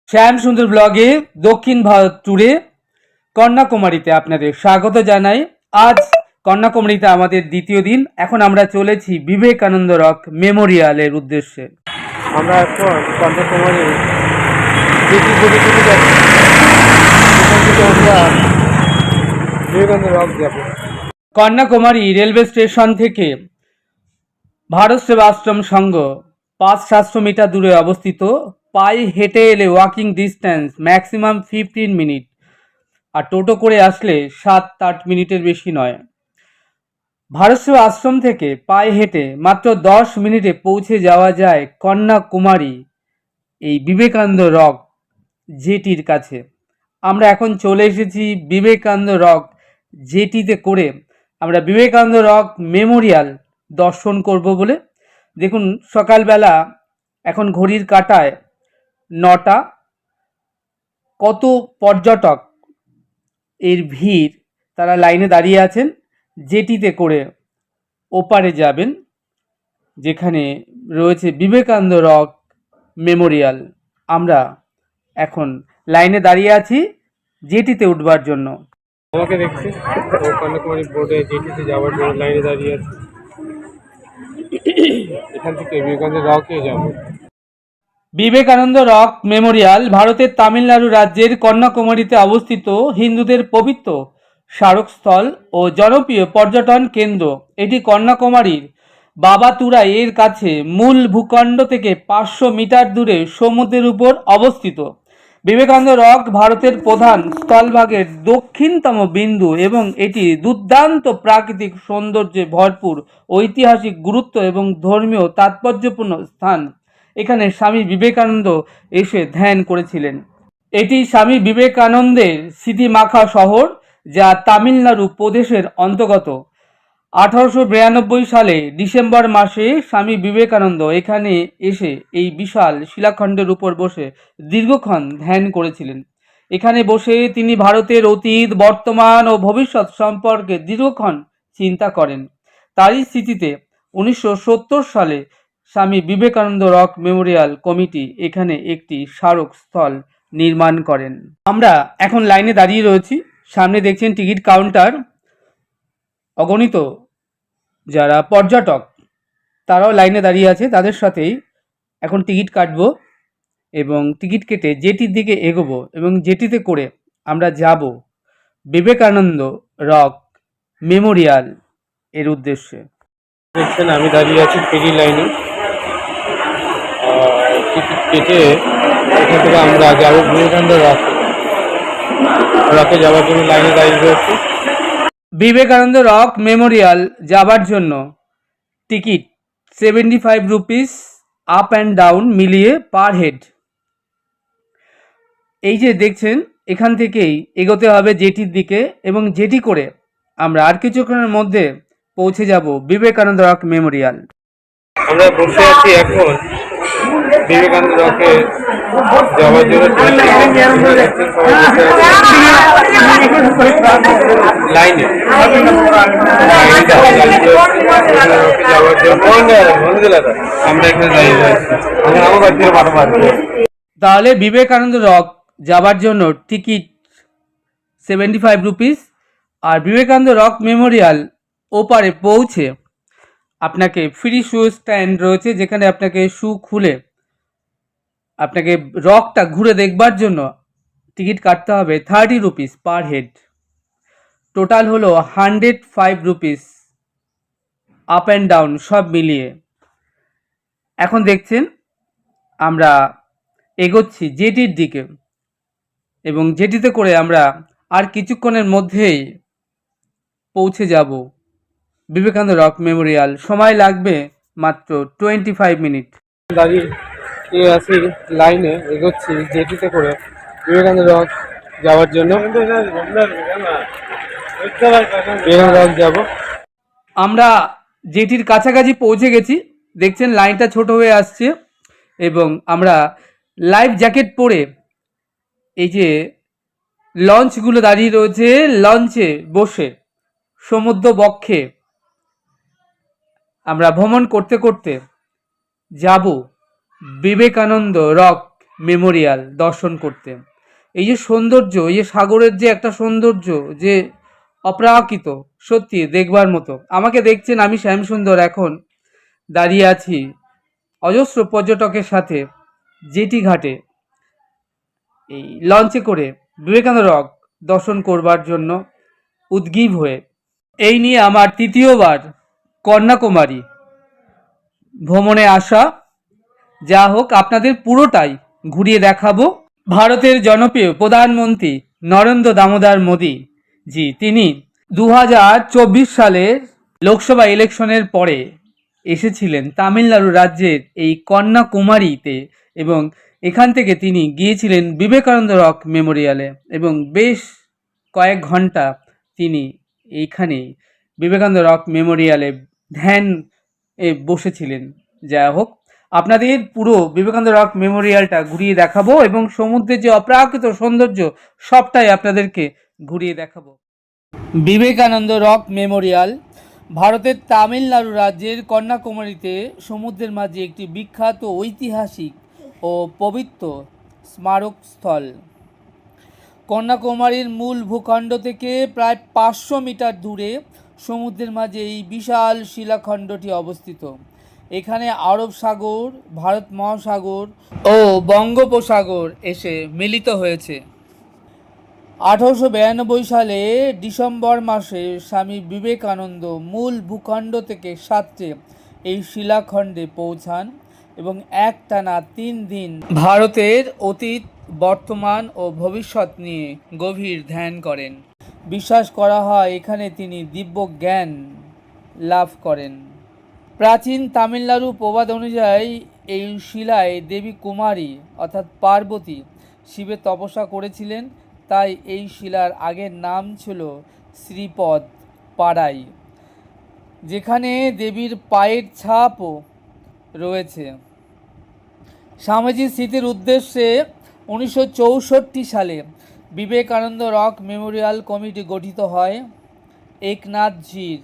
শ্যাম সুন্দর ব্লগে দক্ষিণ ভারত ট্যুরে কন্যাকুমারীতে আপনাদের স্বাগত জানাই। আজ কন্যাকুমারীতে আমাদের দ্বিতীয় দিন। এখন আমরা চলেছি বিবেকানন্দ রক মেমোরিয়ালের উদ্দেশ্যে। আমরা এখন কন্যাকুমারী বিবেকানন্দ রক যাব। কন্যাকুমারী রেলওয়ে স্টেশন থেকে ভারত সেবাশ্রম সংঘ 500 মিটার দূরে অবস্থিত। পায়ে হেঁটে এলে ওয়াকিং ডিস্টেন্স ম্যাক্সিমাম 15 মিনিট, আর টোটো করে আসলে 7-8 মিনিটের বেশি নয়। ভারত সেবা আশ্রম থেকে পায়ে হেঁটে মাত্র 10 মিনিটে পৌঁছে যাওয়া যায় কন্যাকুমারী এই বিবেকানন্দ রক জেটির কাছে। আমরা এখন চলে এসেছি বিবেকানন্দ রক জেটিতে করে আমরা বিবেকানন্দ রক মেমোরিয়াল দর্শন করব বলে। দেখুন, সকালবেলা এখন ঘড়ির কাঁটায় 9টা। কত পর্যটক এর ভিড়, তারা লাইনে দাঁড়িয়ে আছেন জেটিতে করে ওপারে যাবেন, যেখানে রয়েছে বিবেকানন্দ রক মেমোরিয়াল। আমরা এখন লাইনে দাঁড়িয়ে আছি জেটিতে উঠবার জন্য। আমাকে দেখছি কন্যাকুমারী বোর্ডে জেটিতে যাওয়ার জন্য লাইনে দাঁড়িয়ে আছি। এখান থেকে বিবেকানন্দ রকে যাব। বিবেকানন্দ রক মেমোরিয়াল ভারতের তামিলনাড়ু রাজ্যের কন্যাকুমারীতে অবস্থিত হিন্দুদের পবিত্র স্মারকস্থল ও জনপ্রিয় পর্যটন কেন্দ্র। এটি কন্যাকুমারীর বাবাতুরাই এর কাছে মূল ভূখণ্ড থেকে 500 মিটার দূরে সমুদ্রের উপর অবস্থিত। বিবেকানন্দ রক ভারতের প্রধান স্থলভাগের দক্ষিণতম বিন্দু এবং এটি দুর্দান্ত প্রাকৃতিক সৌন্দর্যে ভরপুর, ঐতিহাসিক গুরুত্ব এবং ধর্মীয় তাৎপর্যপূর্ণ স্থান। এখানে স্বামী বিবেকানন্দ এসে ধ্যান করেছিলেন। এটি স্বামী বিবেকানন্দের স্মৃতিমাখা শহর, যা তামিলনাড়ু প্রদেশের অন্তর্গত। 1892 সালে ডিসেম্বর মাসে স্বামী বিবেকানন্দ এখানে এসে এই বিশাল শিলাখণ্ডের উপর বসে দীর্ঘক্ষণ ধ্যান করেছিলেন। এখানে বসে তিনি ভারতের অতীত, বর্তমান ও ভবিষ্যৎ সম্পর্কে দীর্ঘক্ষণ চিন্তা করেন। তারই স্মৃতিতে 1970 সালে Swami Vivekananda rock Memorial committee এখানে একটি স্মারকস্থল নির্মাণ করেন। আমরা এখন লাইনে দাঁড়িয়ে রয়েছি। সামনে দেখছেন টিকিট কাউন্টার। অগণিত যারা পর্যটক তারাও লাইনে দাঁড়িয়ে আছে, তাদের সাথেই এখন টিকিট কাটবো এবং টিকিট কেটে জেটির দিকে এগোবো এবং জেটিতে করে আমরা যাব বিবেকানন্দ রক মেমোরিয়াল এর উদ্দেশ্যে। দেখছেন আমি দাঁড়িয়ে আছি ফেরি লাইনে। টিকিট কেটে এখান থেকে আমরা যাবো বিবেকানন্দ রকে যাওয়ার জন্য লাইনে দাঁড়িয়ে রয়েছে। বিবেকানন্দ রক মেমোরিয়াল যাবার জন্য ticket 75 rupees up and down মিলিয়ে পার হেড। এই যে দেখছেন, এখান থেকেই এগোতে হবে জেটির দিকে এবং জেটি করে আমরা আর কিছুক্ষণের মধ্যে পৌঁছে যাব বিবেকানন্দ রক মেমোরিয়াল। আমরা বসে আছি এখন বিবেকানন্দ রকে যাওয়ার জন্য লাইনে যাওয়ার জন্য আমরা এখানে দাঁড়িয়ে রয়েছি। তাহলে বিবেকানন্দ রক যাবার জন্য টিকিট 75 রুপিস, আর বিবেকানন্দ রক মেমোরিয়াল ওপারে পৌঁছে আপনাকে ফ্রি শু স্ট্যান্ড রয়েছে, যেখানে আপনাকে শু খুলে আপনাকে রকটা ঘুরে দেখবার জন্য টিকিট কাটতে হবে 30 রুপিস পার হেড। টোটাল হলো 105 রুপিস আপ অ্যান্ড ডাউন সব মিলিয়ে। এখন দেখছেন আমরা এগোচ্ছি জেটির দিকে এবং জেটিতে করে আমরা আর কিছুক্ষণের মধ্যেই পৌঁছে যাব বিবেকানন্দ রক মেমোরিয়াল। সময় লাগবে মাত্র 25 মিনিট। দাঁড়িয়ে আছি লাইনে, এগোচ্ছি জেটিতে করে বিবেকানন্দ রক যাওয়ার জন্য। বিবেকানন্দ রক যাব। আমরা জেটির কাছাকাছি পৌঁছে গেছি। দেখছেন লাইনটা ছোট হয়ে আসছে এবং আমরা লাইফ জ্যাকেট পরে এই যে লঞ্চগুলো দাঁড়িয়ে রয়েছে, লঞ্চে বসে সমুদ্র বক্ষে আমরা ভ্রমণ করতে করতে যাব বিবেকানন্দ রক মেমোরিয়াল দর্শন করতে। এই যে সৌন্দর্য, এই যে সাগরের যে একটা সৌন্দর্য, যে অপ্রাকৃত, সত্যি দেখবার মতো। আমাকে দেখছেন, আমি শ্যামসুন্দর এখন দাঁড়িয়ে আছি অজস্র পর্যটকের সাথে জেটি ঘাটে এই লঞ্চে করে বিবেকানন্দ রক দর্শন করবার জন্য উদ্গ্রীব হয়ে। এই নিয়ে আমার তৃতীয়বার কন্যাকুমারী ভ্রমণে আসা। যা হোক, আপনাদের পুরোটাই ঘুরিয়ে দেখাবো। ভারতের জনপ্রিয় প্রধানমন্ত্রী নরেন্দ্র দামোদর মোদী জি, তিনি 2024 সালের লোকসভা ইলেকশনের পরে এসেছিলেন তামিলনাড়ু রাজ্যের এই কন্যাকুমারীতে, এবং এখান থেকে তিনি গিয়েছিলেন বিবেকানন্দ রক মেমোরিয়ালে, এবং বেশ কয়েক ঘন্টা তিনি এইখানে বিবেকানন্দ রক মেমোরিয়ালে ধ্যান বসেছিলেন। যা হোক, আপনাদের পুরো বিবেকানন্দ রক মেমোরিয়ালটা ঘুরিয়ে দেখাবো, এবং সমুদ্রের যে অপ্রাকৃত সৌন্দর্য সবটাই আপনাদেরকে ঘুরিয়ে দেখাবো। বিবেকানন্দ রক মেমোরিয়াল ভারতের তামিলনাড়ু রাজ্যের কন্যাকুমারীতে সমুদ্রের মাঝে একটি বিখ্যাত ঐতিহাসিক ও পবিত্র স্মারকস্থল। কন্যাকুমারীর মূল ভূখণ্ড থেকে প্রায় 500 মিটার দূরে সমুদ্রের মাঝে এই বিশাল শিলাখণ্ডটি অবস্থিত। এখানে আরব সাগর, ভারত মহাসাগর ও বঙ্গোপসাগর এসে মিলিত হয়েছে। 1892 সালে ডিসেম্বর মাসে স্বামী বিবেকানন্দ মূল ভূখণ্ড থেকে সাতটে এই শিলাখণ্ডে পৌঁছান এবং একটানা 3 দিন ভারতের অতীত, বর্তমান ও ভবিষ্যৎ নিয়ে গভীর ধ্যান করেন। বিশ্বাস করা হয় এখানে তিনি দিব্য জ্ঞান লাভ করেন। প্রাচীন তামিলনাড়ু প্রবাদ অনুযায়ী এই শিলায় দেবী কুমারী অর্থাৎ পার্বতী শিবের তপস্যা করেছিলেন, তাই এই শিলার আগের নাম ছিল শ্রীপদ পাড়াই, যেখানে দেবীর পায়ের ছাপও রয়েছে। স্বামীজির স্মৃতির উদ্দেশ্যে 1964 সালে বিবেকানন্দ রক মেমোরিয়াল কমিটি গঠিত হয়। একনাথজির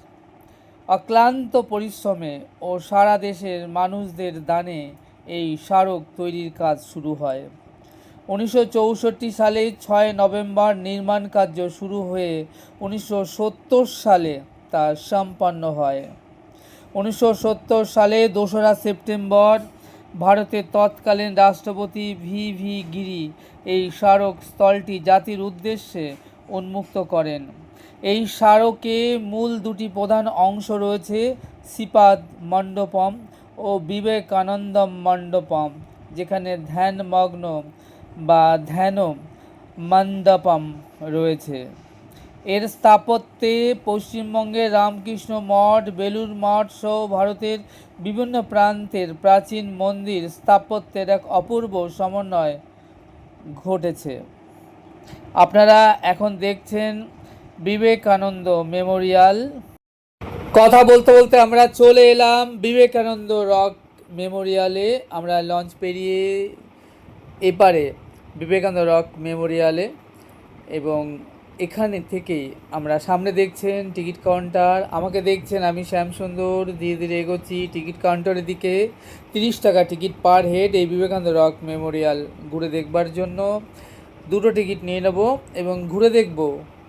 অক্লান্ত পরিশ্রমে ও সারা দেশের মানুষদের দানে এই স্মারক তৈরির কাজ শুরু হয়। 1964 সালে 6 নভেম্বর নির্মাণ কার্য শুরু হয়ে 1970 সালে তা সম্পন্ন হয়। 1970 সালে 2রা সেপ্টেম্বর ভারতের তৎকালীন রাষ্ট্রপতি ভি গিরি এই স্মারক স্থলটি জাতির উদ্দেশ্যে উন্মুক্ত করেন। এই স্মারকে মূল দুটি প্রধান অংশ রয়েছে, শ্রীপাদ মণ্ডপম ও বিবেকানন্দম মণ্ডপম, যেখানে ধ্যানমগ্ন বা ধ্যান মণ্ডপম রয়েছে। এর স্থাপত্যে পশ্চিমবঙ্গের রামকৃষ্ণ মঠ, বেলুড় মঠ সহ ভারতের বিভিন্ন প্রান্তের প্রাচীন মন্দির স্থাপত্যের এক অপূর্ব সমন্বয় ঘটেছে। আপনারা এখন দেখছেন বিবেকানন্দ মেমোরিয়াল। কথা বলতে বলতে আমরা চলে এলাম বিবেকানন্দ রক মেমোরিয়ালে। আমরা লঞ্চ পেরিয়ে এপারে বিবেকানন্দ রক মেমোরিয়ালে, এবং এখানে থেকেই আমরা সামনে দেখছেন টিকিট কাউন্টার, আমাকে দেখছেন আমি শ্যামসুন্দর ধীরে ধীরে এগোচ্ছি টিকিট কাউন্টারের দিকে। 30 টাকা টিকিট পার হেড এই বিবেকানন্দ রক মেমোরিয়াল ঘুরে দেখবার জন্য। 2টো টিকিট নিয়ে নেব এবং ঘুরে দেখব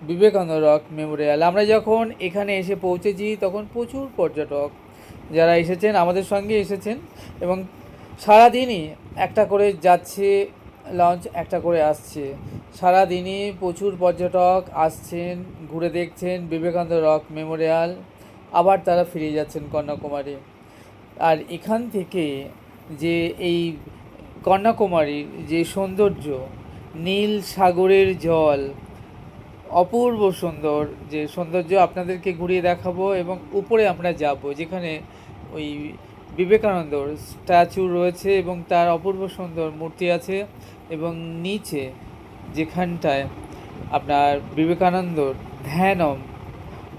বিবেকানন্দ রক মেমোরিয়াল। আমরা যখন এখানে এসে পৌঁছেছি তখন প্রচুর পর্যটক যারা এসেছেন আমাদের সঙ্গে এসেছেন, এবং সারাদিনই একটা করে যাচ্ছে লঞ্চ, একটা করে আসছে। সারাদিনই প্রচুর পর্যটক আসছেন, ঘুরে দেখছেন বিবেকানন্দ রক মেমোরিয়াল, আবার তারা ফিরে যাচ্ছেন কন্যাকুমারী। আর এখান থেকে যে এই কন্যাকুমারীর যে সৌন্দর্য, নীল সাগরের জল, অপূর্ব সুন্দর যে সৌন্দর্য আপনাদেরকে ঘুরিয়ে দেখাবো। এবং উপরে আমরা যাব যেখানে ওই বিবেকানন্দর স্ট্যাচু রয়েছে এবং তার অপূর্ব সুন্দর মূর্তি আছে, এবং নিচে যেখানটায় আপনার বিবেকানন্দর ধ্যান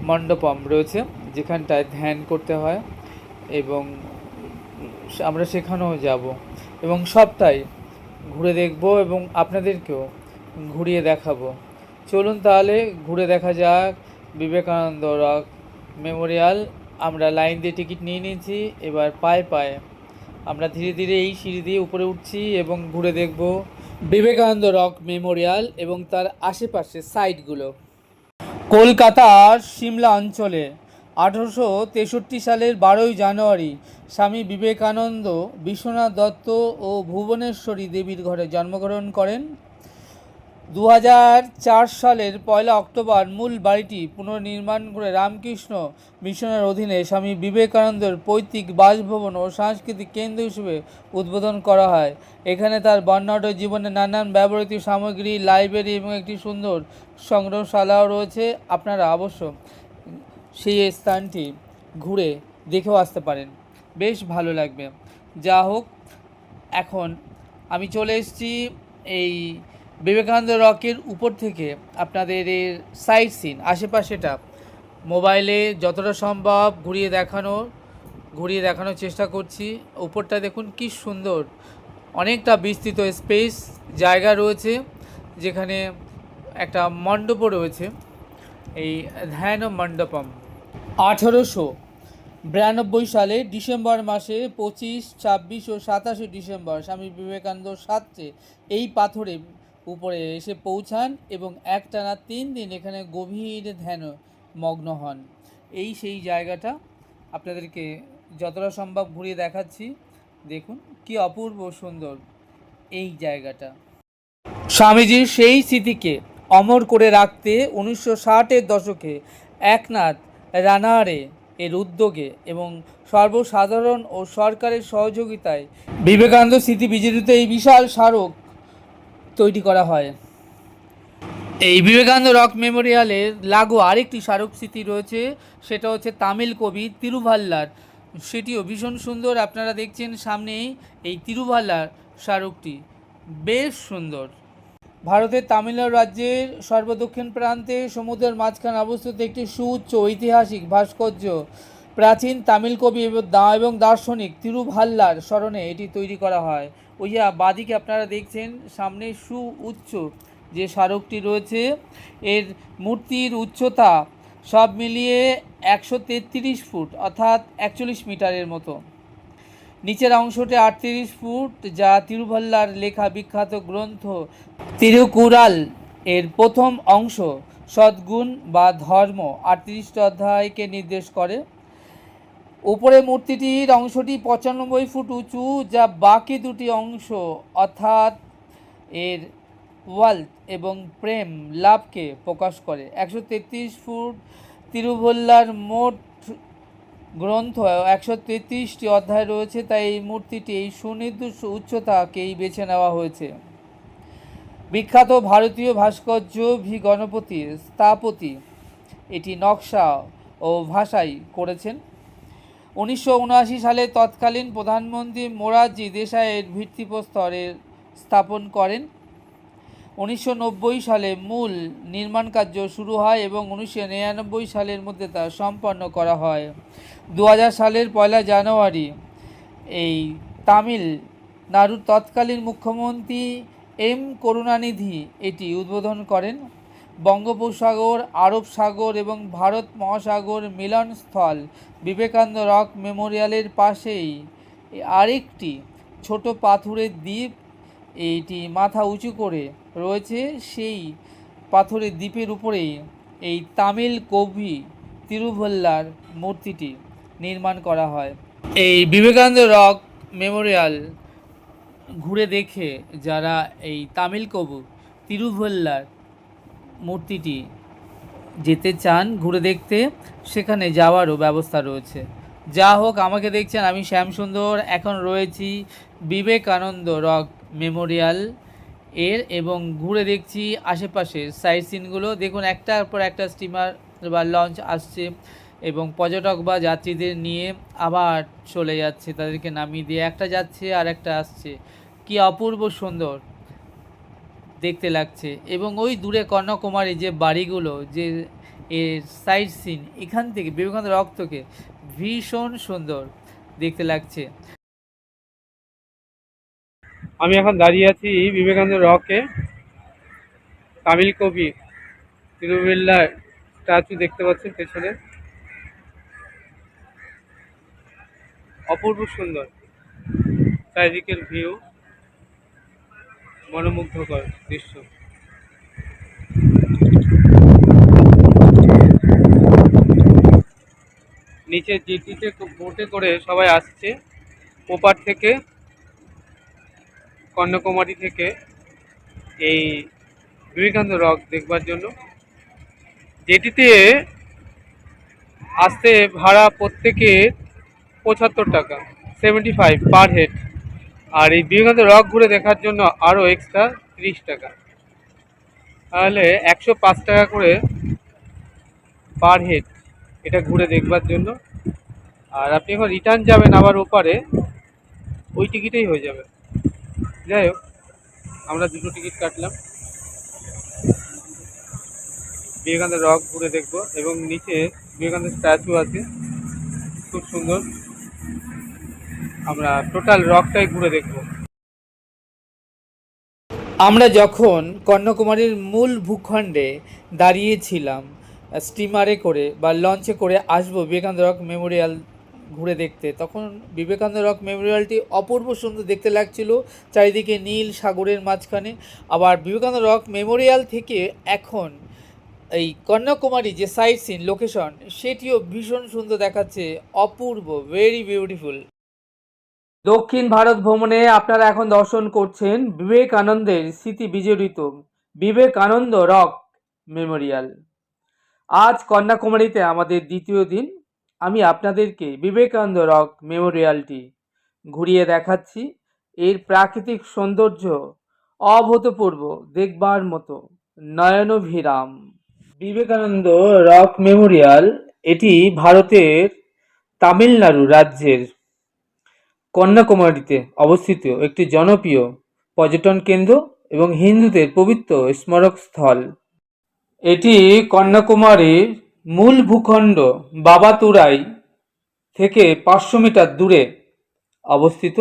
মণ্ডপম রয়েছে, যেখানটায় ধ্যান করতে হয়, এবং আমরা সেখানেও যাব এবং সবটাই ঘুরে দেখব এবং আপনাদেরকেও ঘুরিয়ে দেখাবো। চলুন তাহলে ঘুরে দেখা যাক বিবেকানন্দ রক মেমোরিয়াল। আমরা লাইন দিয়ে টিকিট নিয়ে নিয়েছি, এবার পায়ে পায়ে আমরা ধীরে ধীরে এই সিঁড়ি দিয়ে উপরে উঠছি এবং ঘুরে দেখব বিবেকানন্দ রক মেমোরিয়াল এবং তার আশেপাশে সাইটগুলো। কলকাতার সিমলা অঞ্চলে 1863 সালের 12ই জানুয়ারি স্বামী বিবেকানন্দ বিশ্বনাথ দত্ত ও ভুবনেশ্বরী দেবীর ঘরে জন্মগ্রহণ করেন। 2004 সালের 1 অক্টোবর মূল বাড়িটি পুনর্নির্মাণ করে রামকৃষ্ণ মিশনের অধীনে স্বামী বিবেকানন্দের পৈতৃক বাসভবন ও সাংস্কৃতিক কেন্দ্র হিসেবে উদ্বোধন করা হয়। এখানে তার বর্ণাঢ্য জীবনে নানান ব্যবহৃত সামগ্রী, লাইব্রেরি এবং একটি সুন্দর সংগ্রহশালাও রয়েছে। আপনারা অবশ্য সেই স্থানটি ঘুরে দেখেও আসতে পারেন, বেশ ভালো লাগবে। যা হোক, এখন আমি চলে এসেছি এই বিবেকানন্দ রকের উপর থেকে আপনাদের এর সাইট সিন আশেপাশেটা মোবাইলে যতটা সম্ভব ঘুরিয়ে দেখানোর চেষ্টা করছি। উপরটা দেখুন কি সুন্দর, অনেকটা বিস্তৃত স্পেস জায়গা রয়েছে, যেখানে একটা মণ্ডপও রয়েছে, এই ধ্যান মণ্ডপম। 1892 সালে ডিসেম্বর মাসে 25, 26 ও 27 ডিসেম্বর স্বামী বিবেকানন্দ সাত্রে এই পাথরের উপরে এসে পৌঁছান এবং একটানা 3 দিন এখানে গভীর ধ্যান মগ্ন হন। এই সেই জায়গাটা আপনাদেরকে যতটা সম্ভব ঘুরিয়ে দেখাচ্ছি। দেখুন কি অপূর্ব সুন্দর এই জায়গাটা। স্বামীজির সেই স্মৃতিকে অমর করে রাখতে 1960-এর দশকে একনাথ রানারে এর উদ্যোগে এবং সর্বসাধারণ ও সরকারের সহযোগিতায় বিবেকানন্দ স্মৃতি বিজড়িত এই বিশাল স্মারক তৈরি করা হয়। এই বিবেকানন্দ রক মেমোরিয়ালের লাগোয়া আরেকটি স্মারক স্মৃতি রয়েছে, সেটা হচ্ছে তামিল কবি তিরুভাল্লার। সেটিও ভীষণ সুন্দর। আপনারা দেখছেন সামনেই এই তিরুভাল্লার স্মারকটি, বেশ সুন্দর। ভারতের তামিলনাড়ু রাজ্যের সর্বদক্ষিণ প্রান্তে সমুদ্রের মাঝখানে অবস্থিত একটি সুউচ্চ ঐতিহাসিক ভাস্কর্য। প্রাচীন তামিল কবি এবং দার্শনিক তিরুভাল্লার স্মরণে এটি তৈরি করা হয়। ওই যে বাদিকে আপনারা দেখছেন সামনে সুউচ্চ যে স্মারকটি রয়েছে, এর মূর্তির উচ্চতা সব মিলিয়ে 133 ফুট অর্থাৎ 41 মিটারের মতো। নিচের অংশটি 38 ফুট, যা তিরুভাল্লার লেখা বিখ্যাত গ্রন্থ তিরুকুরাল এর প্রথম অংশ সদ্গুণ বা ধর্ম 38টি অধ্যায়কে নির্দেশ করে। উপরে মূর্তিটির অংশটি 95 ফুট উঁচু, যা বাকি দুটি অংশ অর্থাৎ এর ওয়েলথ এবং প্রেম লাভকে প্রকাশ করে। 133 ফুট তিরুভাল্লার মোট গ্রন্থ 133টি অধ্যায় রয়েছে, তাই এই মূর্তিটি এই সুনির্দিষ্ট উচ্চতাকেই বেছে নেওয়া হয়েছে। বিখ্যাত ভারতীয় ভাস্কর্য ভি গণপতি স্থপতি এটি নকশা ও ভাষাই করেছেন। 1979 সালে তৎকালীন প্রধানমন্ত্রী মোরারজি দেশাইয়ের ভিত্তিপ্রস্তরের স্থাপন করেন। 1990 সালে মূল নির্মাণ কার্য শুরু হয় এবং 1999 সালের মধ্যে তা সম্পন্ন করা হয়। 2000 সালের 1 জানুয়ারি এই তামিলনাড়ুর তৎকালীন মুখ্যমন্ত্রী এম করুণানিধি এটি উদ্বোধন করেন। বঙ্গোপসাগর, আরব সাগর এবং ভারত মহাসাগর মিলনস্থল বিবেকানন্দ রক মেমোরিয়ালের পাশেই আরেকটি ছোট পাথরের দ্বীপ, এইটি মাথা উঁচু করে রয়েছে। সেই পাথরের দ্বীপের উপরেই এই তামিল কবি তিরুভাল্লার মূর্তিটি নির্মাণ করা হয়। এই বিবেকানন্দ রক মেমোরিয়াল ঘুরে দেখে যারা এই তামিল কবি তিরুভাল্লার মূর্তিটি যেতে চান ঘুরে দেখতে, সেখানে যাওয়ারও ব্যবস্থা রয়েছে। যা হোক, আমাকে দেখছেন আমি শ্যামসুন্দর, এখন রয়েছি বিবেকানন্দ রক মেমোরিয়াল এর এবং ঘুরে দেখছি আশেপাশের সাইট সিনগুলো। দেখুন একটার পর একটা স্টিমার বা লঞ্চ আসছে এবং পর্যটক বা যাত্রীদের নিয়ে আবার চলে যাচ্ছে, তাদেরকে নামিয়ে দিয়ে একটা যাচ্ছে আর একটা আসছে। কি অপূর্ব সুন্দর দেখতে লাগছে। এবং ওই দূরে কন্যাকুমারী যে বাড়িগুলো, যে এর সাইট সিন, এখান থেকে বিবেকানন্দ রক থেকে ভীষণ সুন্দর দেখতে লাগছে। আমি এখন দাঁড়িয়ে আছি বিবেকানন্দ রকে। তামিল কবি তিরুভাল্লার স্ট্যাচু দেখতে পাচ্ছেন পেছনে, অপূর্ব সুন্দর। চারিদিকের ভিউ মনোমুগ্ধকর দৃশ্য। নিচে জিটিতে বোটে করে সবাই আসছে ওপার থেকে, কন্যাকুমারী থেকে এই বিবেকানন্দ রক দেখবার জন্য। যেটিতে আসতে ভাড়া প্রত্যেকে 75 টাকা, 75 পার হেড। আর এই বিবেকানন্দ রক ঘুরে দেখার জন্য আরও এক্সট্রা 30 টাকা, তাহলে 105 টাকা করে পার হেড এটা ঘুরে দেখবার জন্য। আর আপনি যখন রিটার্ন যাবেন আবার ওপারে, ওই টিকিটেই হয়ে যাবে। যাই হোক, আমরা দুটো টিকিট কাটলাম, বিবেকানন্দ রক ঘুরে দেখবো এবং নিচে বিবেকানন্দ স্ট্যাচু আছে খুব সুন্দর। আমরা টোটাল রকটাই ঘুরে দেখবো। আমরা যখন কন্যাকুমারীর মূল ভূখণ্ডে দাঁড়িয়েছিলাম স্টিমারে করে বা লঞ্চে করে আসবো বিবেকানন্দ রক মেমোরিয়াল ঘুরে দেখতে, তখন বিবেকানন্দ রক মেমোরিয়ালটি অপূর্ব সুন্দর দেখতে লাগছিল, চারিদিকে নীল সাগরের মাঝখানে। আবার বিবেকানন্দ রক মেমোরিয়াল থেকে এখন এই কন্যাকুমারী যে সাইট সিন লোকেশন, সেটিও ভীষণ সুন্দর দেখাচ্ছে, অপূর্ব, ভেরি বিউটিফুল। দক্ষিণ ভারত ভ্রমণে আপনারা এখন দর্শন করছেন বিবেকানন্দের স্মৃতি বিজড়িত বিবেকানন্দ রক মেমোরিয়াল। আজ কন্যাকুমারীতে আমাদের দ্বিতীয় দিন। আমি আপনাদেরকে বিবেকানন্দ রক মেমোরিয়ালটি ঘুরিয়ে দেখাচ্ছি। এর প্রাকৃতিক সৌন্দর্য অভূতপূর্ব, দেখবার মতো, নয়নভিরাম। বিবেকানন্দ রক মেমোরিয়াল এটি ভারতের তামিলনাড়ু রাজ্যের কন্যাকুমারীতে অবস্থিত একটি জনপ্রিয় পর্যটন কেন্দ্র এবং হিন্দুদের পবিত্র স্মারক স্থল। এটি কন্যাকুমারীর মূল ভূখণ্ড বাবাতুরাই থেকে 500 মিটার দূরে অবস্থিত।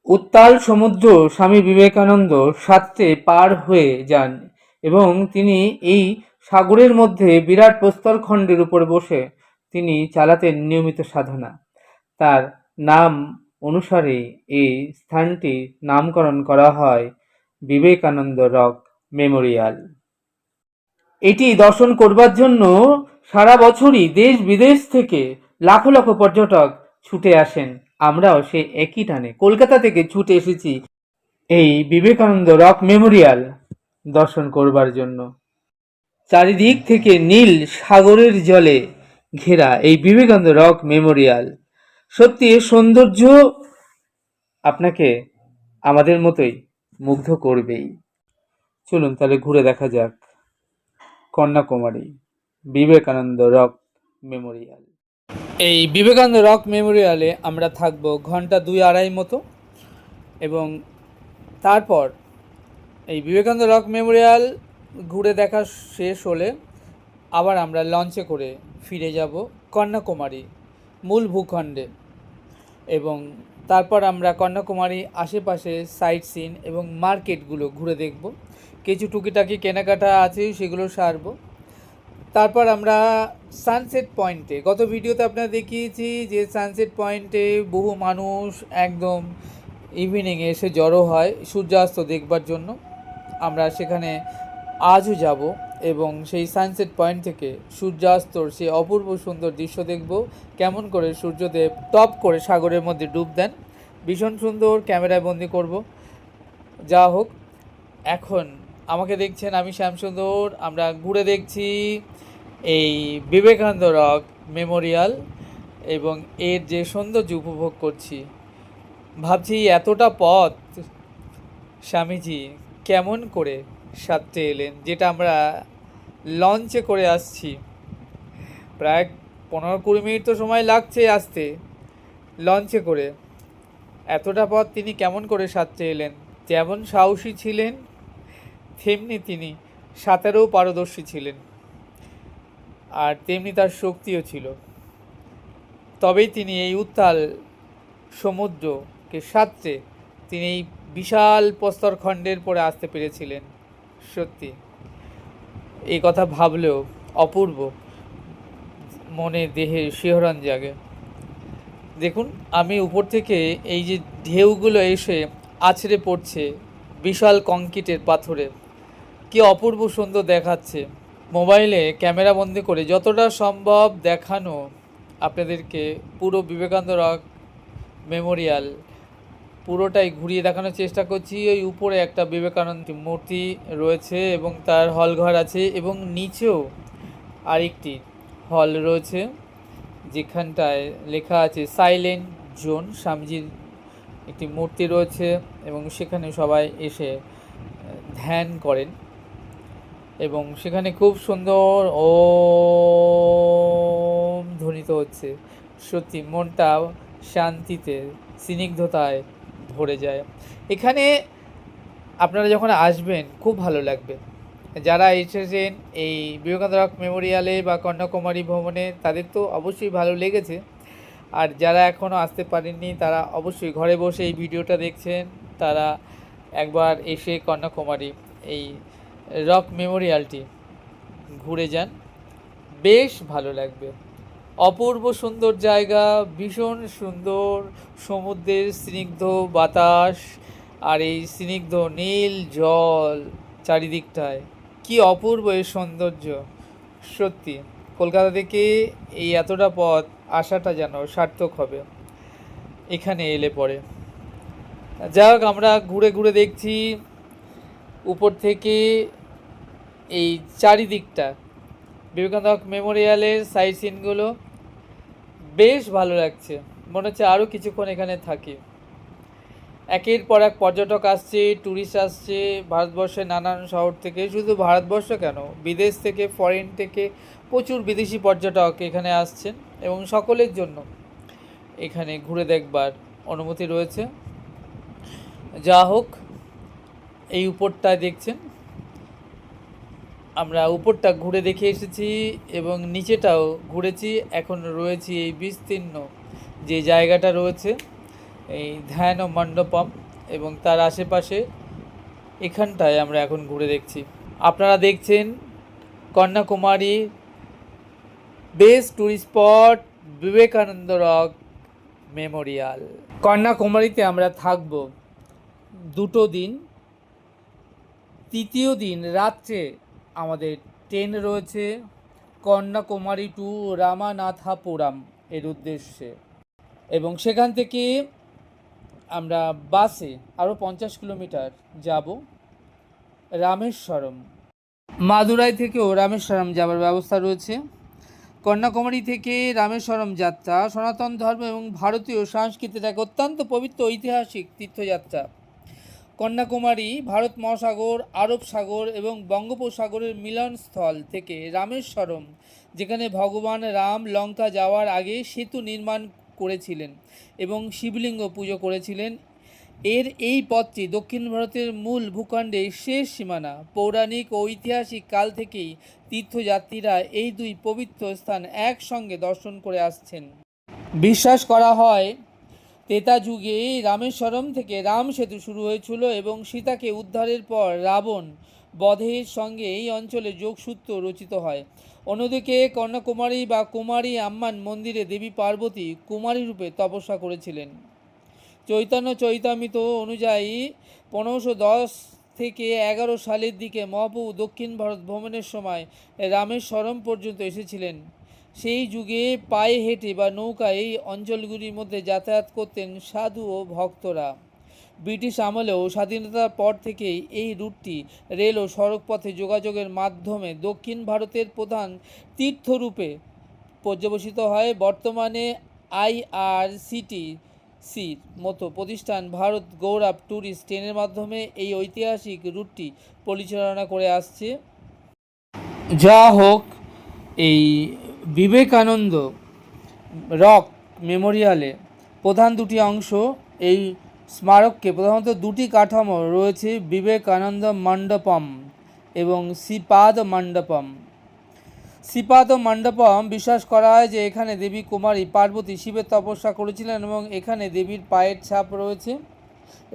উত্তাল সমুদ্র স্বামী বিবেকানন্দ সাঁতরে পার হয়ে যান এবং তিনি এই সাগরের মধ্যে বিরাট প্রস্তরখণ্ডের উপর বসে তিনি চালাতেন নিয়মিত সাধনা। তার নাম অনুসারে এই স্থানটির নামকরণ করা হয় বিবেকানন্দ রক মেমোরিয়াল। এটি দর্শন করবার জন্য সারা বছরই দেশ বিদেশ থেকে লাখো লাখো পর্যটক ছুটে আসেন। আমরাও সেই একই টানে কলকাতা থেকে ছুটে এসেছি এই বিবেকানন্দ রক মেমোরিয়াল দর্শন করবার জন্য। চারিদিক থেকে নীল সাগরের জলে ঘেরা এই বিবেকানন্দ রক মেমোরিয়াল সত্যি সৌন্দর্য আপনাকে আমাদের মতোই মুগ্ধ করবেই। চলুন তাহলে ঘুরে দেখা যাক কন্যাকুমারী বিবেকানন্দ রক মেমোরিয়াল। এই বিবেকানন্দ রক মেমোরিয়ালে আমরা থাকব ঘন্টা 2-2.5 মতো, এবং তারপর এই বিবেকানন্দ রক মেমোরিয়াল ঘুরে দেখা শেষ হলে আবার আমরা লঞ্চে করে ফিরে যাব কন্যাকুমারী মূল ভূখণ্ডে, এবং তারপর আমরা কন্যাকুমারী আশেপাশে সাইট সিন এবং মার্কেটগুলো ঘুরে দেখব। কিছু টুকিটাকি কেনাকাটা আছে সেগুলো সারব। তারপর আমরা সানসেট পয়েন্টে, গত ভিডিওতে আপনারা দেখিয়েছি যে সানসেট পয়েন্টে বহু মানুষ একদম ইভিনিংয়ে এসে জড়ো হয় সূর্যাস্ত দেখবার জন্য। আমরা সেখানে আজও যাব এবং সেই সানসেট পয়েন্ট থেকে সূর্যাস্তর সেই অপূর্ব সুন্দর দৃশ্য দেখব, কেমন করে সূর্যদেব টপ করে সাগরের মধ্যে ডুব দেন। ভীষণ সুন্দর ক্যামেরায় বন্দি করব। যা হোক, এখন আমাকে দেখছেন, আমি শ্যামসুন্দর। আমরা ঘুরে দেখছি এই বিবেকানন্দ রক মেমোরিয়াল এবং এর যে সৌন্দর্য উপভোগ করছি। ভাবছি এতটা পথ স্বামীজি কেমন করে সাঁতরে এলেন, যেটা আমরা লঞ্চে করে আসছি। প্রায় 15-20 মিনিট তো সময় লাগছে আসতে লঞ্চে করে। এতটা পথ তিনি কেমন করে সাঁতরে এলেন? যেমন সাহসী ছিলেন তেমনি তিনি সাঁতারেও পারদর্শী ছিলেন, আর তেমনি তার শক্তিও ছিল। তবেই তিনি এই উত্তাল সমুদ্রকে সাঁতরে তিনি এই বিশাল প্রস্তরখণ্ডের পরে আসতে পেরেছিলেন। সত্যি এই কথা ভাবলেও অপূর্ব, মনে দেহে শিহরণ জাগে। দেখুন, আমি উপর থেকে এই যে ঢেউগুলো এসে আছড়ে পড়ছে বিশাল কংক্রিটের পাথরে, কি অপূর্ব সুন্দর দেখাচ্ছে। মোবাইলে ক্যামেরা বন্দি করে যতটা সম্ভব দেখানো আপনাদেরকে পুরো বিবেকানন্দ রক মেমোরিয়াল পুরোটাই ঘুরিয়ে দেখানোর চেষ্টা করছি। ওই উপরে একটা বিবেকানন্দ মূর্তি রয়েছে এবং তার হলঘর আছে, এবং নিচেও আরেকটি হল রয়েছে যেখানটায় লেখা আছে সাইলেন্ট জোন। স্বামীজির একটি মূর্তি রয়েছে এবং সেখানে সবাই এসে ধ্যান করেন, এবং সেখানে খুব সুন্দর ওম ধ্বনিত হচ্ছে। সত্যি মনটা শান্তিতে, স্নিগ্ধতায় ভরে যায়। এখানে আপনারা যখন আসবেন খুব ভালো লাগবে। যারা এসেছেন এই বিবেকানন্দ রক মেমোরিয়ালে বা কন্যাকুমারী ভ্রমণে, তাদের তো অবশ্যই ভালো লেগেছে। আর যারা এখনও আসতে পারেননি তারা অবশ্যই ঘরে বসে এই ভিডিওটা দেখছেন, তারা একবার এসে কন্যাকুমারী এই রক মেমোরিয়ালটি ঘুরে যান, বেশ ভালো লাগবে। অপূর্ব সুন্দর জায়গা, ভীষণ সুন্দর সমুদ্রের স্নিগ্ধ বাতাস আর এই স্নিগ্ধ নীল জল চারিদিকটায়, কি অপূর্ব এই সৌন্দর্য। সত্যি কলকাতা থেকে এই এতটা পথ আসাটা যেন সার্থক হবে এখানে এলে পরে। যাই হোক, আমরা ঘুরে ঘুরে দেখছি উপর থেকে এই চারিদিকটা বিবেকানন্দ মেমোরিয়ালের সাইট সিনগুলো, বেশ ভালো লাগছে। মনে হচ্ছে আরও কিছুক্ষণ এখানে থাকি। একের পর এক পর্যটক আসছে, ট্যুরিস্ট আসছে ভারতবর্ষের নানান শহর থেকে। শুধু ভারতবর্ষ কেন, বিদেশ থেকে, ফরেন থেকে প্রচুর বিদেশি পর্যটক এখানে আসছেন, এবং সকলের জন্য এখানে ঘুরে দেখবার অনুমতি রয়েছে। যা হোক, এই উপরটায় দেখছেন, আমরা উপরটা ঘুরে দেখে এসেছি এবং নিচেটাও ঘুরেছি। এখন রয়েছি এই বিস্তীর্ণ যে জায়গাটা রয়েছে এই ধ্যান ও মণ্ডপম, এবং তার আশেপাশে এখানটায় আমরা এখন ঘুরে দেখছি। আপনারা দেখছেন Kanyakumari best tourist spot Vivekananda rock memorial. কন্যাকুমারীতে আমরা থাকব 2 দিন। তৃতীয় দিন রাত্রে আমাদের ট্রেন রয়েছে কন্যাকুমারী টু রামানাথাপুরাম এর উদ্দেশ্যে, এবং সেখান থেকে আমরা বাসে আরও 50 কিলোমিটার যাব রামেশ্বরম। মাদুরাই থেকেও রামেশ্বরম যাওয়ার ব্যবস্থা রয়েছে। কন্যাকুমারী থেকে রামেশ্বরম যাত্রা সনাতন ধর্ম এবং ভারতীয় সংস্কৃতির এক অত্যন্ত পবিত্র ঐতিহাসিক তীর্থযাত্রা। কন্যাকুমারী ভারত মহাসাগর, আরব সাগর এবং বঙ্গোপসাগরের মিলনস্থল থেকে রামেশ্বরম, যেখানে ভগবান রাম লঙ্কা যাওয়ার আগে সেতু নির্মাণ করেছিলেন এবং শিবলিঙ্গ পুজো করেছিলেন, এই পথটি দক্ষিণ ভারতের মূল ভূখণ্ডের শেষ সীমানা। পৌরাণিক ও ঐতিহাসিক কাল থেকেই তীর্থযাত্রীরা এই 2 পবিত্র স্থান একসঙ্গে দর্শন করে আসছেন। বিশ্বাস করা হয় ত্রেতা যুগে রামেশ্বরম থেকে রাম সেতু শুরু হয়েছিল এবং সীতাকে উদ্ধারের পর রাবণ বধের সঙ্গে এই অঞ্চলে যোগসূত্র রচিত হয়। অন্যদিকে কন্যাকুমারী বা কুমারী আম্মান মন্দিরে দেবী পার্বতী কুমারী রূপে তপস্যা করেছিলেন। চৈতন্য চৈতামৃত অনুযায়ী 1510 থেকে 11 সালের দিকে মহাপ্রভু দক্ষিণ ভারত ভ্রমণের সময় রামেশ্বরম পর্যন্ত এসেছিলেন। সেই যুগে পায়ে হেঁটে বা নৌকা এই অঞ্চলগুলির মধ্যে যাতায়াত করতেন সাধু ও ভক্তরা। ব্রিটিশ আমলেও স্বাধীনতার পর থেকেই এই রুটটি রেল ও সড়কপথে যোগাযোগের মাধ্যমে দক্ষিণ ভারতের প্রধান তীর্থরূপে পর্যবেসিত হয়। বর্তমানে IRCTCর মতো প্রতিষ্ঠান ভারত গৌরব ট্যুরিস্ট ট্রেনের মাধ্যমে এই ঐতিহাসিক রুটটি পরিচালনা করে আসছে। যা হোক, এই বিবেকানন্দ রক মেমোরিয়ালে প্রধান 2টি অংশ, এই স্মারককে প্রধানত 2টি কাঠামো রয়েছে, বিবেকানন্দ মণ্ডপম এবং শ্রীপাদ মণ্ডপম। শ্রীপাদ মণ্ডপম বিশ্বাস করা হয় যে এখানে দেবী কুমারী পার্বতী শিবের তপস্যা করেছিলেন এবং এখানে দেবীর পায়ের ছাপ রয়েছে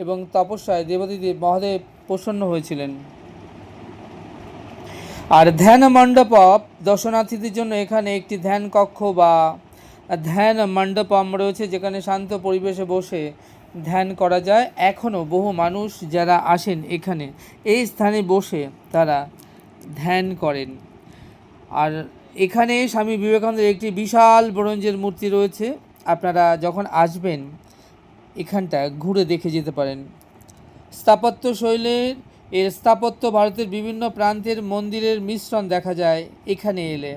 এবং তপস্যায় দেবাদিদেব মহাদেব প্রসন্ন হয়েছিলেন। আর ধ্যান মণ্ডপ দর্শনার্থীদের জন্য এখানে একটি ধ্যান কক্ষ বা ধ্যান মণ্ডপম রয়েছে, যেখানে শান্ত পরিবেশে বসে ধ্যান করা যায়। এখনও বহু মানুষ যারা আসেন এখানে এই স্থানে বসে তারা ধ্যান করেন। আর এখানে স্বামী বিবেকানন্দের একটি বিশাল ব্রোঞ্জের মূর্তি রয়েছে। আপনারা যখন আসবেন এখানটা ঘুরে দেখে যেতে পারেন। স্থাপত্য শৈলীর স্থাপত্য ভারতের বিভিন্ন প্রান্তের মন্দিরের মিশ্রণ দেখা যায় এখানে এলে।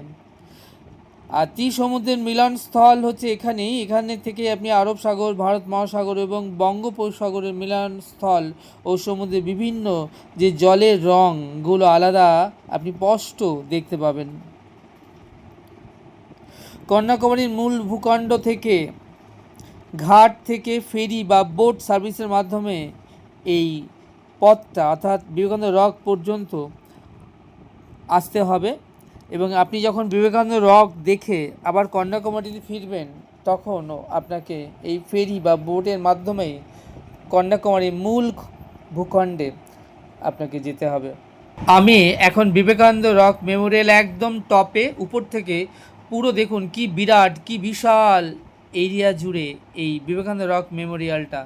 আর ত্রিসমুদ্রের মিলনস্থল হচ্ছে এখানে থেকে আপনি আরব সাগর, ভারত মহাসাগর এবং বঙ্গোপসাগরের মিলনস্থল ও সমুদ্রের বিভিন্ন যে জলের রঙগুলো আলাদা আপনি স্পষ্ট দেখতে পাবেন। কন্যাকুমারীর মূল ভূখণ্ড থেকে ঘাট থেকে ফেরি বা বোট সার্ভিসের মাধ্যমে এই পথটা অর্থাৎ বিবেকানন্দ রক পর্যন্ত আসতে হবে। এবং আপনি যখন বিবেকানন্দ রক দেখে আবার কন্যাকুমারীতে ফিরবেন তখনও আপনাকে এই ফেরি বা বোটের মাধ্যমেই কন্যাকুমারীর মূল ভূখণ্ডে আপনাকে যেতে হবে। আমি এখন বিবেকানন্দ রক মেমোরিয়াল একদম টপে, উপর থেকে পুরো দেখুন কি বিরাট, কি বিশাল এরিয়া জুড়ে এই বিবেকানন্দ রক মেমোরিয়ালটা।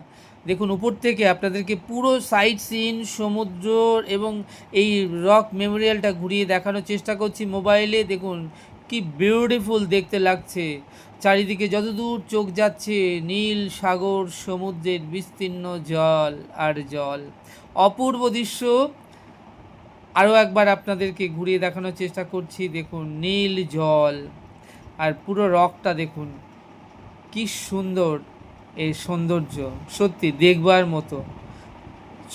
দেখুন উপর থেকে আপনাদেরকে পুরো সাইট সিন, সমুদ্র এবং এই রক মেমোরিয়ালটা ঘুরিয়ে দেখানোর চেষ্টা করছি মোবাইলে। দেখুন কি বিউটিফুল দেখতে লাগছে। চারিদিকে যতদূর চোখ যাচ্ছে নীল সাগর, সমুদ্রের বিস্তীর্ণ জল আর জল, অপূর্ব দৃশ্য। আরও একবার আপনাদেরকে ঘুরিয়ে দেখানোর চেষ্টা করছি। দেখুন নীল জল আর পুরো রকটা দেখুন কি সুন্দর। এই সৌন্দর্য সত্যি দেখবার মতো,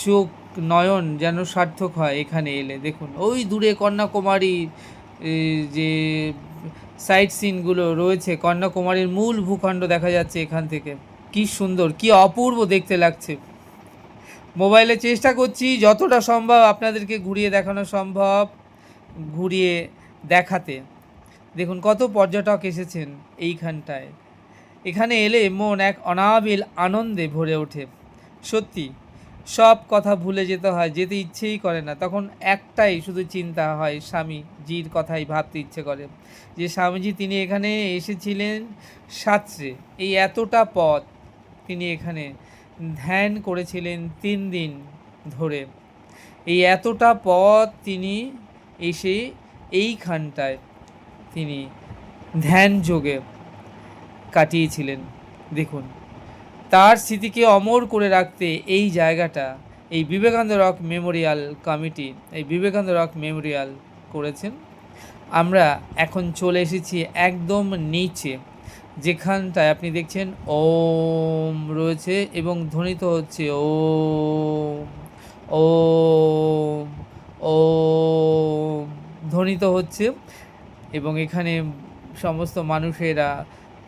চোখ নয়ন যেন সার্থক হয় এখানে এলে। দেখুন ওই দূরে কন্যাকুমারী যে সাইট সিনগুলো রয়েছে, কন্যাকুমারীর মূল ভূখণ্ড দেখা যাচ্ছে এখান থেকে। কি সুন্দর, কি অপূর্ব দেখতে লাগছে। মোবাইলে চেষ্টা করছি যতটা সম্ভব আপনাদেরকে ঘুরিয়ে দেখানো সম্ভব ঘুরিয়ে দেখাতে। দেখুন কত পর্যটক এসেছেন এইখানটায়। এখানে এলে মন এক অনাবিল আনন্দে ভরে ওঠে। সত্যি সব কথা ভুলে যেতে হয়, যেতে ইচ্ছেই করে না। তখন একটাই শুধু চিন্তা হয়, স্বামীজির কথাই ভাবতে ইচ্ছে করে যে স্বামীজি তিনি এখানে এসেছিলেন সাঁতরে, এই এতটা পথ তিনি এখানে ধ্যান করেছিলেন 3 দিন ধরে। এই এতটা পথ তিনি এসে এইখানটায় তিনি ধ্যান যোগে কাটিয়েছিলেন। দেখুন তার স্মৃতিকে অমর করে রাখতে এই জায়গাটা এই বিবেকানন্দ রক মেমোরিয়াল কমিটি এই বিবেকানন্দ রক মেমোরিয়াল করেছেন। আমরা এখন চলে এসেছি একদম নিচে, যেখানটায় আপনি দেখছেন ওম রয়েছে এবং ধ্বনিত হচ্ছে ওম ওম ওম ধ্বনিত হচ্ছে। এবং এখানে সমস্ত মানুষেরা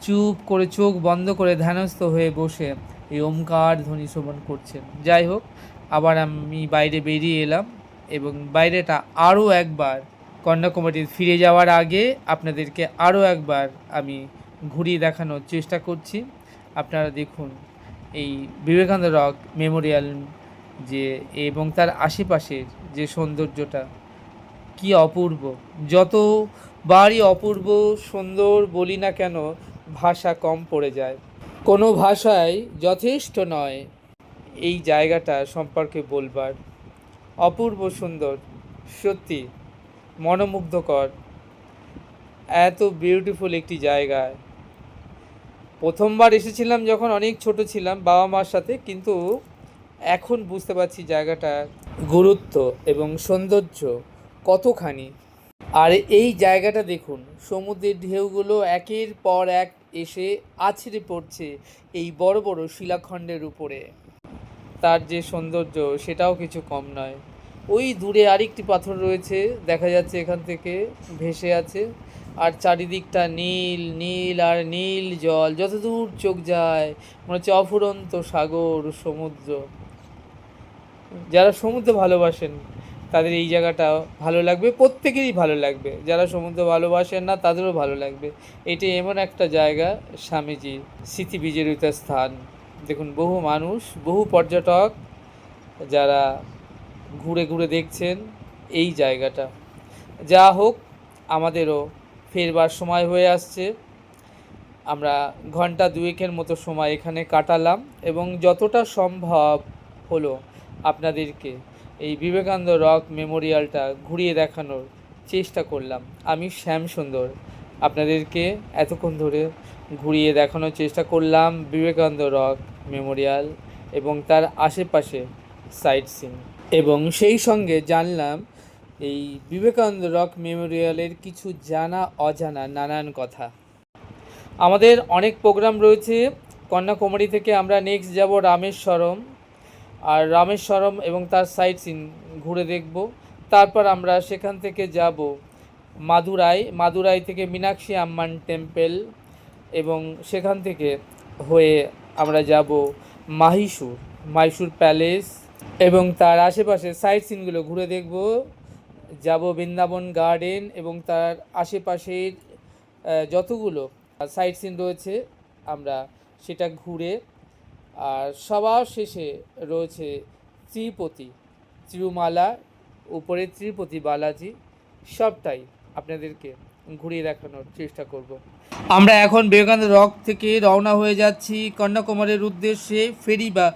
চুপ করে চোখ বন্ধ করে ধ্যানস্থ হয়ে বসে এই ওমকার ধ্বনি শ্রবণ করছেন। যাই হোক, আবার আমি বাইরে বেরিয়ে এলাম এবং বাইরেটা আরও একবার কন্যাকুমারী ফিরে যাওয়ার আগে আপনাদেরকে আরও একবার আমি ঘুরিয়ে দেখানোর চেষ্টা করছি। আপনারা দেখুন এই বিবেকানন্দ রক মেমোরিয়াল যে এবং তার আশেপাশের যে সৌন্দর্যটা কি অপূর্ব। যতবারই অপূর্ব সুন্দর বলি না কেন ভাষা কম পড়ে যায়। কোনো ভাষায় যথেষ্ট নয় এই জায়গাটা সম্পর্কে বলবার। অপূর্ব সুন্দর, সত্যি মনোমুগ্ধকর, এত বিউটিফুল একটি জায়গায়। প্রথমবার এসেছিলাম যখন অনেক ছোট ছিলাম বাবা মার সাথে, কিন্তু এখন বুঝতে পারছি জায়গাটার গুরুত্ব এবং সৌন্দর্য কতখানি। আর এই জায়গাটা দেখুন, সমুদ্রের ঢেউগুলো একের পর এক এসে আছড়ে পড়ছে এই বড় বড় শিলাখণ্ডের উপরে। তার যে সৌন্দর্য সেটাও কিছু কম নয়। ওই দূরে আরেকটি পাথর রয়েছে দেখা যাচ্ছে এখান থেকে ভেসে আছে, আর চারিদিকটা নীল নীল আর নীল জল, যতদূর চোখ যায় মনে হচ্ছে অফুরন্ত সাগর সমুদ্র। যারা সমুদ্র ভালোবাসেন তাদের এই জায়গাটা ভালো লাগবে, প্রত্যেকেরই ভালো লাগবে। যারা সমুদ্র ভালোবাসেন না তাদেরও ভালো লাগবে। এটি এমন একটা জায়গা, স্বামীজির স্মৃতি বিজড়িত স্থান। দেখুন বহু মানুষ, বহু পর্যটক যারা ঘুরে ঘুরে দেখছেন এই জায়গাটা। যা হোক, আমাদেরও ফেরবার সময় হয়ে আসছে। আমরা ঘন্টা দুয়েকের মতো সময় এখানে কাটালাম এবং যতটা সম্ভব হলো আপনাদেরকে এই বিবেকানন্দ রক মেমোরিয়ালটা ঘুরিয়ে দেখানোর চেষ্টা করলাম। আমি শ্যাম সুন্দর আপনাদেরকে এতক্ষণ ধরে ঘুরিয়ে দেখানোর চেষ্টা করলাম বিবেকানন্দ রক মেমোরিয়াল এবং তার আশেপাশে সাইট সিন, এবং সেই সঙ্গে জানলাম এই বিবেকানন্দ রক মেমোরিয়ালের কিছু জানা অজানা নানান কথা। আমাদের অনেক প্রোগ্রাম রয়েছে। কন্যাকুমারী থেকে আমরা নেক্সট যাব রামেশ্বরম, আর রামেশ্বরম এবং তার সাইট সিন ঘুরে দেখব। তারপর আমরা সেখান থেকে যাব মাদুরাই থেকে মীনাক্ষী আম্মান টেম্পল, এবং সেখান থেকে হয়ে আমরা যাব মাইসুর প্যালেস এবং তার আশেপাশে সাইট সিনগুলো ঘুরে দেখব। যাব বৃন্দাবন গার্ডেন এবং তার আশেপাশের যতগুলো সাইট সিন রয়েছে আমরা সেটা ঘুরে, আর সবার শেষে রয়েছে তিরুমালা, উপরে তিরুপতি বালাজি, সবটাই আপনাদেরকে ঘুরিয়ে দেখানোর চেষ্টা করব। আমরা এখন বিবেকানন্দ রক থেকে রওনা হয়ে যাচ্ছি কন্যাকুমারীর উদ্দেশ্যে ফেরি বা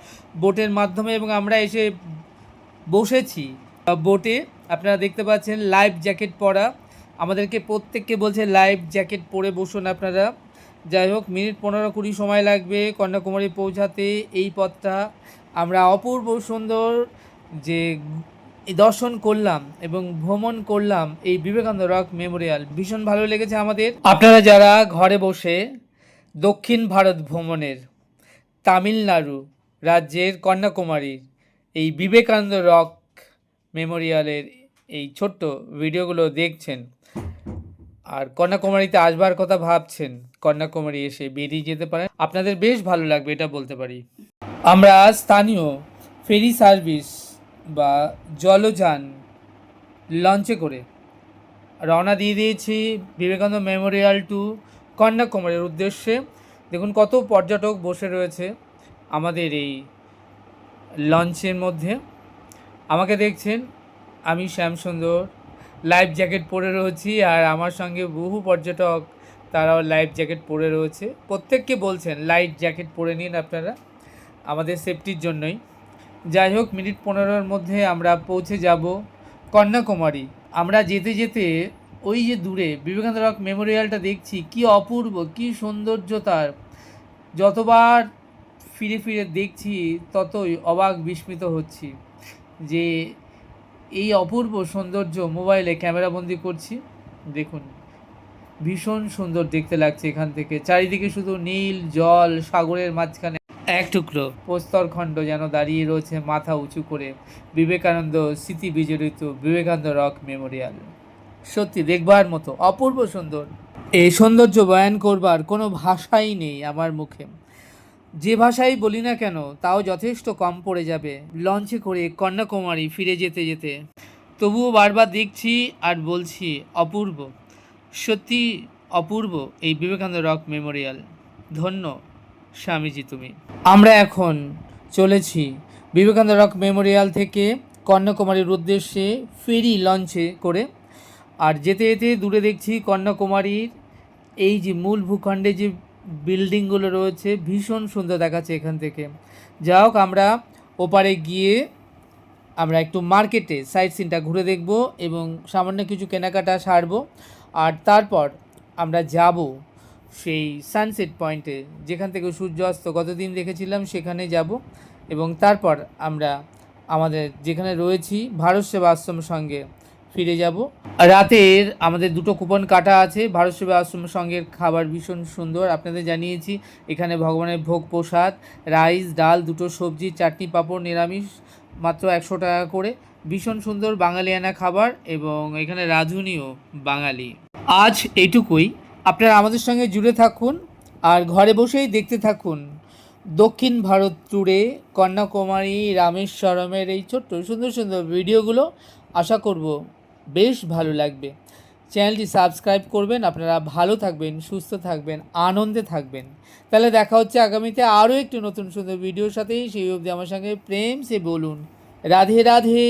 বোটের মাধ্যমে, এবং আমরা এসে বসেছি বোটে। আপনারা দেখতে পাচ্ছেন লাইফ জ্যাকেট পরা, আমাদেরকে প্রত্যেককে বলছে লাইফ জ্যাকেট পরে বসুন আপনারা। যাই হোক, মিনিট 15-20 সময় লাগবে কন্যাকুমারী পৌঁছাতে। এই পথটা আমরা অপূর্ব সুন্দর যে দর্শন করলাম এবং ভ্রমণ করলাম এই বিবেকানন্দ রক মেমোরিয়াল, ভীষণ ভালো লেগেছে আমাদের। আপনারা যারা ঘরে বসে দক্ষিণ ভারত ভ্রমণের তামিলনাড়ু রাজ্যের কন্যাকুমারীর এই বিবেকানন্দ রক মেমোরিয়ালের এই ছোট্ট ভিডিওগুলো দেখছেন আর কন্যাকুমারীতে আসবার কথা ভাবছেন, কন্যাকুমারী এসে বেরিয়ে যেতে পারেন, আপনাদের বেশ ভালো লাগবে এটা বলতে পারি। আমরা স্থানীয় ফেরি সার্ভিস বা জলযান লঞ্চে করে রওনা দিয়ে দিয়েছি বিবেকানন্দ মেমোরিয়াল টু কন্যাকুমারীর উদ্দেশ্যে। দেখুন কত পর্যটক বসে রয়েছে আমাদের এই লঞ্চের মধ্যে। আমাকে দেখছেন, আমি শ্যামসুন্দর লাইফ জ্যাকেট পরে রয়েছি, আর আমার সঙ্গে বহু পর্যটক তারাও লাইফ জ্যাকেট পরে রয়েছে। প্রত্যেককে বলছেন লাইফ জ্যাকেট পরে নিন আপনারা, আমাদের সেফটির জন্যই। যাই হোক, মিনিট 15-র মধ্যে আমরা পৌঁছে যাব কন্যাকুমারী। আমরা যেতে যেতে ওই যে দূরে বিবেকানন্দ রক মেমোরিয়ালটা দেখছি, কি অপূর্ব, কি সৌন্দর্য তার। যতবার ফিরে ফিরে দেখছি ততই অবাক বিস্মিত হচ্ছি যে এই অপূর্ব সৌন্দর্য মোবাইলে ক্যামেরাবন্দি করছি। দেখুন ভীষণ সুন্দর দেখতে লাগছে এখান থেকে। চারিদিকে শুধু নীল জল, সাগরের মাঝখানে এক টুকরো প্রস্তরখণ্ড যেন দাঁড়িয়ে রয়েছে মাথা উঁচু করে, বিবেকানন্দ স্মৃতি বিজড়িত বিবেকানন্দ রক মেমোরিয়াল। সত্যি দেখবার মতো অপূর্ব সুন্দর। এই সৌন্দর্য বয়ান করবার কোনো ভাষাই নেই আমার মুখে। যে ভাষাই বলি না কেন তাও যথেষ্ট কম পড়ে যাবে লঞ্চে করে কন্যাকুমারী ফিরে যেতে যেতে। তবুও বারবার দেখছি আর বলছি অপূর্ব, সত্যি অপূর্ব এই বিবেকানন্দ রক মেমোরিয়াল। ধন্য স্বামীজি তুমি। আমরা এখন চলেছি বিবেকানন্দ রক মেমোরিয়াল থেকে কন্যাকুমারীর উদ্দেশ্যে ফেরি লঞ্চে করে, আর যেতে যেতে দূরে দেখছি কন্যাকুমারীর এই যে মূল ভূখণ্ডে যে বিল্ডিংগুলো রয়েছে ভীষণ সুন্দর দেখাচ্ছে এখান থেকে। যা হোক, আমরা ওপারে গিয়ে আমরা একটু মার্কেটে সাইট সিনটা ঘুরে দেখব এবং সামান্য কিছু কেনাকাটা সারবো, আর তারপর আমরা যাব সেই সানসেট পয়েন্টে যেখান থেকে সূর্যাস্ত গতদিন দেখেছিলাম সেখানে যাব, এবং তারপর আমরা আমাদের যেখানে রয়েছি ভারত সেবা আশ্রম সঙ্গে ফিরে যাব। রাতের আমাদের 2টো কুপন কাটা আছে। ভারত সেবা আশ্রম সঙ্গের খাবার ভীষণ সুন্দর, আপনাদের জানিয়েছি। এখানে ভগবানের ভোগ প্রসাদ, রাইস, ডাল, 2টো সবজি, চাটনি, পাঁপড়, নিরামিষ, মাত্র 100 টাকা করে। ভীষণ সুন্দর বাঙালিয়ানা খাবার, এবং এখানে রাঁধুনিও বাঙালি। আজ এইটুকুই। আপনারা আমাদের সঙ্গে জুড়ে থাকুন আর ঘরে বসেই দেখতে থাকুন দক্ষিণ ভারত ট্যুরে কন্যাকুমারী রামেশ্বরমের এই ছোট্ট সুন্দর সুন্দর ভিডিওগুলো। আশা করব বেশ ভালো লাগবে। চ্যানেলটি সাবস্ক্রাইব করবেন। আপনারা ভালো থাকবেন, সুস্থ থাকবেন, আনন্দে থাকবেন। তাহলে দেখা হচ্ছে আগামীতে আরও একটি নতুন সুন্দর ভিডিওর সাথে। সেই অবধি আমার সঙ্গে প্রেম সে বলুন রাধে রাধে।